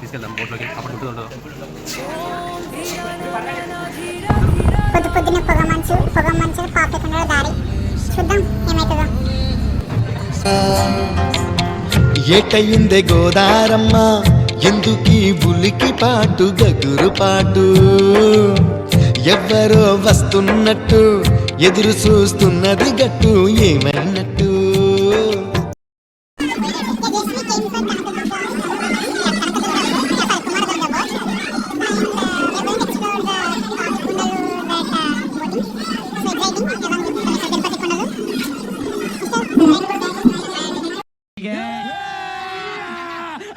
తీసుకెళ్దాం బోట్లోకి. అప్పుడు గుర్తుండదు. పొద్దు పొద్దున పొగ మంచు పాపకుండా దారి చూద్దాం ఏమైతుందో. ఏటయిందే గోదారమ్మ ఎందుకీ ఉలికి పాటు గగురు పాటు, ఎవ్వరో వస్తున్నట్టు ఎదురు చూస్తున్నది గట్టు ఏమైనట్టు.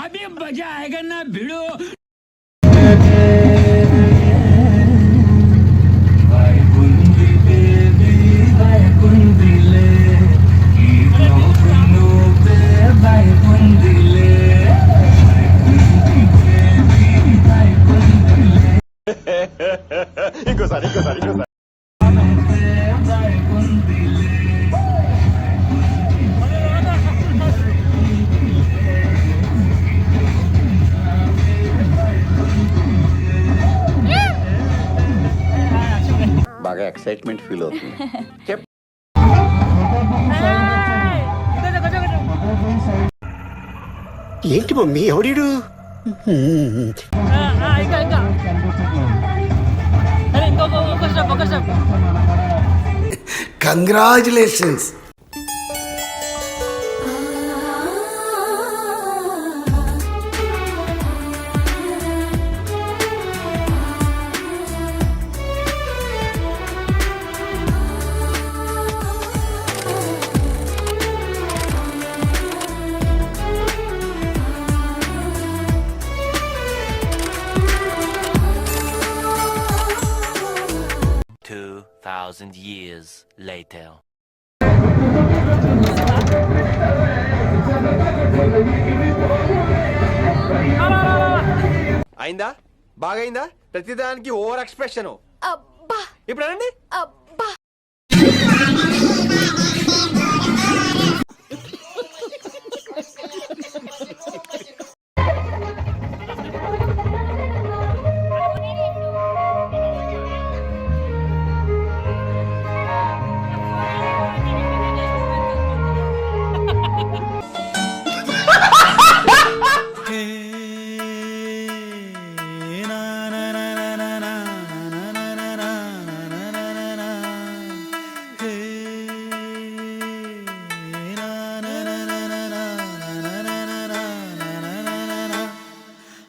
अभी मजा आएगा ना भिड़ो. ఇంకోసారి బాగా ఎక్సైట్మెంట్ ఫీల్ అవుతుంది. ఏంటి మమ్మీ ఎవడీడు? కంగ్రాచులేషన్స్. years later. అయిందా? బాగైందా? ప్రతిదానికి ఓవర్ ఎక్స్ప్రెషన్. ఇప్పుడు అనండి.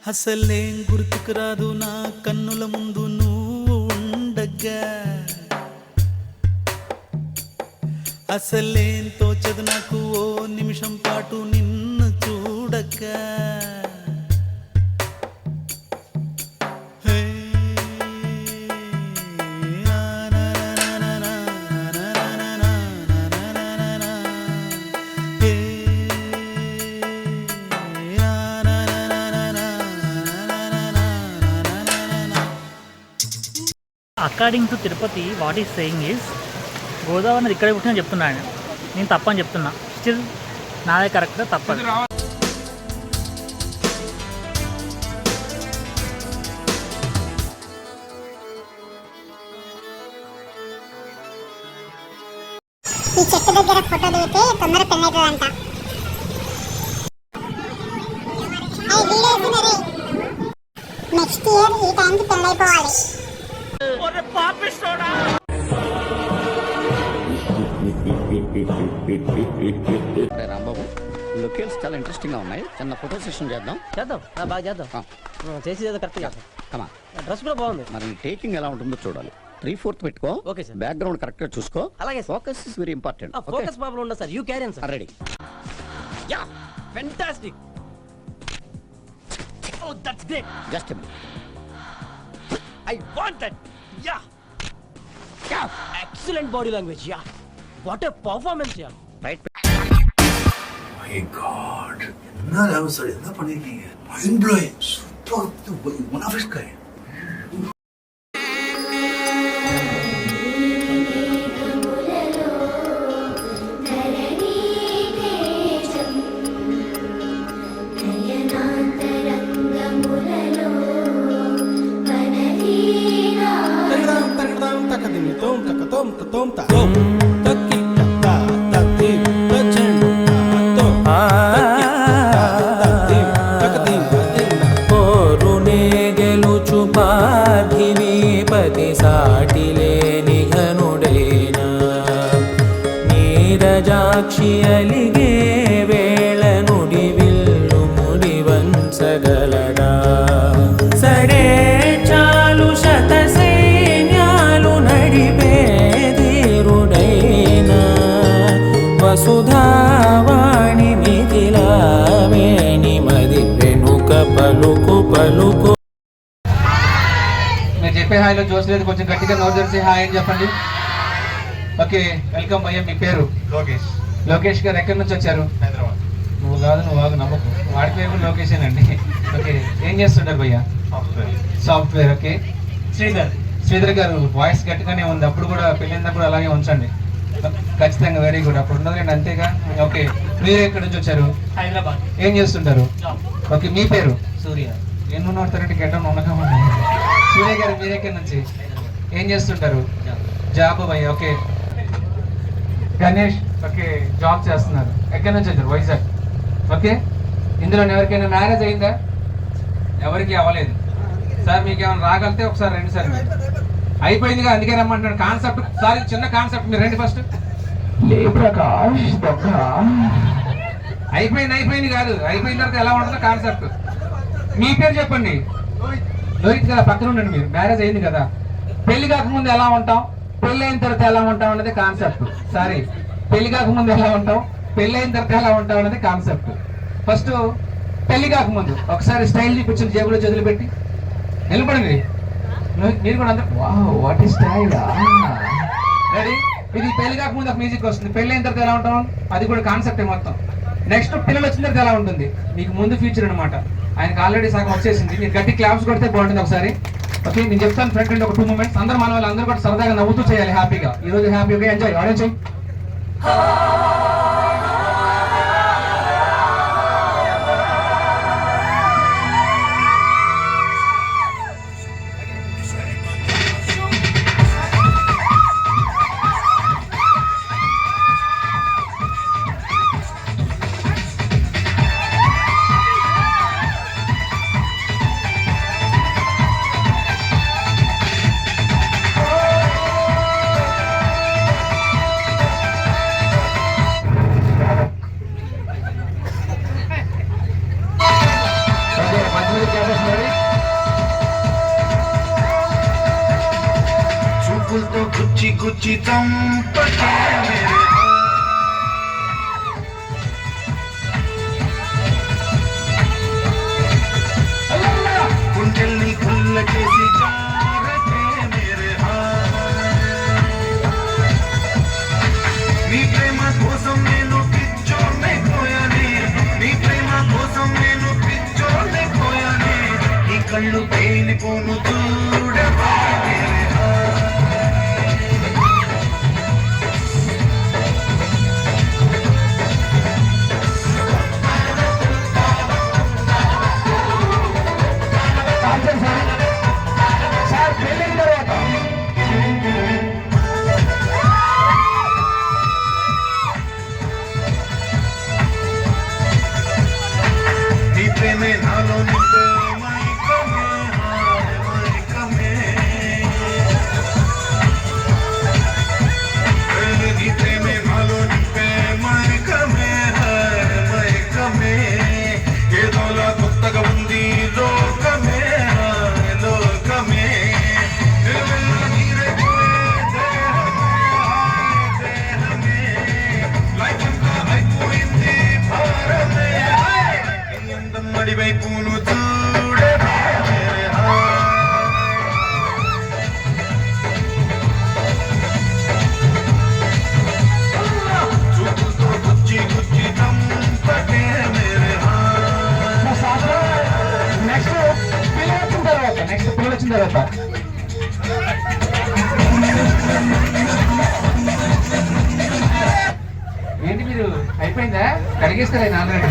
అసలేం గుర్తుకు రాదు నా కన్నుల ముందు నువ్వు ఉండగా, అసలేం తోచదు నాకు ఓ నిమిషం పాటు నిన్ను చూడగా. According to Tirupati what is saying is Godavari అనేది ఇక్కడే పుట్టిన చెప్తున్నాను. నేను తప్పని చెప్తున్నా. స్టిల్ నాదే కరెక్ట్, తప్పదు. ఈ చెట్టు దగ్గర ఫోటో దిగితే తొందర పెళ్ళైతుందంట. నెక్స్ట్ ఇయర్ ఈ టైంకి పెళ్ళైపోవాలి. రాంబాబు, లొకేషన్స్ చాలా ఇంట్రెస్టింగ్ గా ఉన్నాయి. చిన్న ఫోటో సెషన్ చేద్దాం. బాగా చేద్దాం. చేసేది కరెక్ట్ చేద్దాం. కమా, డ్రెస్ కూడా బాగుంది. మరి టేకింగ్ ఎలా ఉంటుందో చూడాలి. 3/4 పెట్టుకో. Okay sir. బ్యాక్గ్రౌండ్ కరెక్ట్ గా చూసుకో. అలాగే. Focus is very important. Focus problem ఉండదు sir. You carry on sir. Ready. Yeah, fantastic. Oh that's great. Just a minute. I want that. Yeah. Excellent body language. Yeah. What a performance. Yeah. Right. My God. என்ன level sir, என்ன பண்ணிருக்கீங்க? Mind blowing. Super. One of his kind. పోరునే గెలుచు పార్థివీపతి సాటిలేని ఘనుడేనా నీరజాక్షి అలిగే వేళ నుడి విల్లు ముడి వంచగలడా సడే చాలు శత సైన్యాలు నడిపే ధీరుడైనా వసుధావాణి మిథిలావేణి మది వెనుక పలుకు పలుకు. మీరు చెప్పే హాయిలో చూసలేదు, కొంచెం గట్టిగా నోరు తెరిచి హాయ్ అని చెప్పండి. ఓకే, వెల్కమ్ భయ్య. మీ పేరు? లోకేష్. లోకేష్ గారు ఎక్కడి నుంచి వచ్చారు? హైదరాబాద్. నువ్వు కాదు, నువ్వు బాగా నమ్మకు, వాడి పేరు కూడా లోకేషేనండి. ఓకే, ఏం చేస్తుంటారు భయ్య? సాఫ్ట్వేర్. ఓకే, శ్రీధర్. శ్రీధర్ గారు వాయిస్ గట్టిగానే ఉంది, అప్పుడు కూడా పెళ్ళినప్పుడు అలాగే ఉంచండి ఖచ్చితంగా. వెరీ గుడ్, అప్పుడు ఉండదులేండి, అంతేగా. ఓకే, మీరు ఎక్కడి నుంచి వచ్చారు? హైదరాబాద్. ఏం చేస్తుంటారు? ఓకే, మీ పేరు? సూర్య. ఎన్నో నోడతారంటే గడ్డం ఉండగా ఉన్నాయి. సూర్య గారు మీరు ఎక్కడి నుంచి? ఏం చేస్తుంటారు? జాబ్ భయ్య. ఓకే, గణేష్. ఓకే, జాబ్ చేస్తున్నారు. ఎక్కడి నుంచి వచ్చారు? వైజాగ్. ఓకే, ఇందులో ఎవరికైనా మ్యారేజ్ అయిందా? ఎవరికి అవ్వలేదు. సార్ మీకు ఏమైనా రాగలితే ఒకసారి రండి సార్. అయిపోయిందిగా, అందుకే రమ్మంటున్నాడు. కాన్సెప్ట్ సార్, చిన్న కాన్సెప్ట్, మీరు రండి ఫస్ట్. ప్రకాష్ అయిపోయింది కాదు, అయిపోయిన తర్వాత ఎలా ఉంటుందో కాన్సెప్ట్. మీ పేరు చెప్పండి. లోహిత్ కదా, పక్కన ఉండండి. మీరు మ్యారేజ్ అయింది కదా, పెళ్లి కాకముందు ఎలా ఉంటాం, పెళ్లి అయిన తర్వాత ఎలా ఉంటాం అనేది కాన్సెప్ట్. సారీ, పెళ్లి కాకముందు ఎలా ఉంటాం, పెళ్లి అయిన తర్వాత ఎలా ఉంటాం అనేది కాన్సెప్ట్. ఫస్ట్ పెళ్లి కాకముందు ఒకసారి స్టైల్ చూపించండి, జేబులో చేతులు పెట్టి నిలబడండి. మీరు కూడా అందరూ వాట్ ఈస్ స్టైల్. రెడీ? ఇది పెళ్లి కాకముందు ఒక మ్యూజిక్ వస్తుంది, పెళ్లి అయిన తర్వాత ఎలా ఉంటాం అది కూడా కాన్సెప్ట్ మొత్తం. నెక్స్ట్ పిల్లలు వచ్చిన తర్వాత ఎలా ఉంటుంది, మీకు ముందు ఫ్యూచర్ అనమాట. ఆయనకు ఆల్రెడీ సగం వచ్చేసింది, మీరు గట్టి క్లాప్స్ కొడితే బాగుంటుంది ఒకసారి. ఓకే, నేను చెప్తాను ఫ్రంట్ అండ్ ఒక 2 మూమెంట్స్. అందరూ మన వాళ్ళు అందరూ కూడా సరదాగా నవ్వుతూ చేయాలి, హ్యాపీగా. ఈ రోజు హ్యాపీగా ఎంజాయ్. ఆడియన్స్ చేయి. చూపులతో గుచ్చి గుచ్చి చంపకే మేరే గుండెల్ని గుల్ల చేసి జారకే మేరే నీ ప్రేమ కోసం నేను పిచ్చోనే పోయానే, నీ ప్రేమ కోసం నేను పిచ్చోనే పోయానే, నీ కళ్ళు పేలిపోను చూడవా మేరే. నీ ప్రేమే నాలో నింపే మైకమే, మైకమే. నీ ప్రేమే నాలో నింపే మైకమే, మైకమే. ఏదోలా కొత్తగా ఉంది లోకమే, లోకమే. వైపును చూడే చూపుతో గుచ్చి గుచ్చి చంపకే మేరే. నెక్స్ట్ పిల్లలు వచ్చిన తర్వాత ఏంటి మీరు అయిపోయిందా? కడిగేస్తారా ఆల్రెడీ?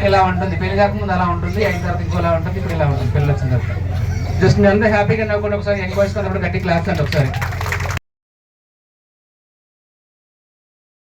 ఇలా ఉంటుంది, పెళ్లి కాకముందు అలా ఉంటుంది, అయిన తర్వాత ఇంకోలా ఉంటుంది, ఇప్పుడు ఇలా ఉంటుంది పిల్లలు వచ్చిన తర్వాత. జస్ట్ మీ అందరూ హ్యాపీగా నవ్వుకుంటే ఒకసారి ఎంజాయ్ చేసుకున్నప్పుడు గట్టి క్లాస్ అంటే ఒకసారి